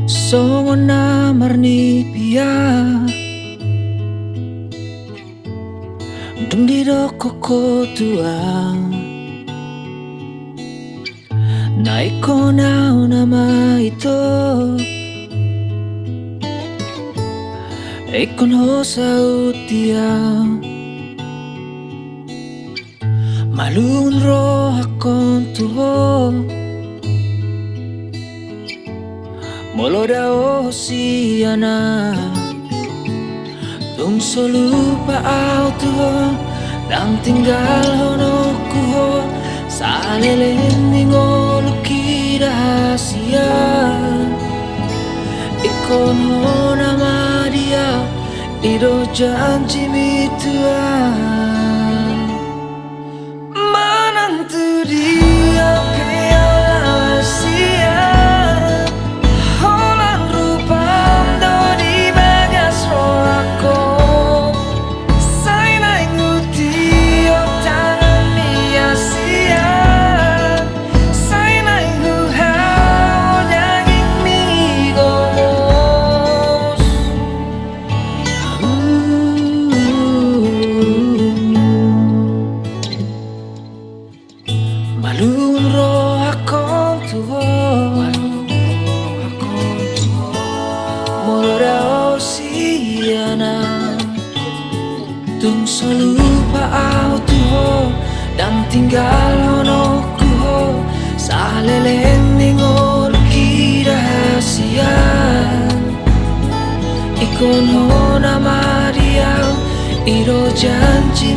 Songona marni pia Dum di do koko tua Naiko na nama ito Ikon ho sa utia Malun ro hakon tuho Molo da o siana Tung solupa au tuho Nang tinggal hono kuho Sa lelending o luki rahasia Ikon ho nama dia Ido janji mitua Manantu dia kaya sia Holang rupam do di bagas roako Say na nguti o tangan mia sia Say na nguhao daging migos Malun ro akong tuho Molo da o siana Tung solupa au tuho Dan tinggal hono kuho Sa lelending o luki rahasia Ikon ho nama dia Ido janji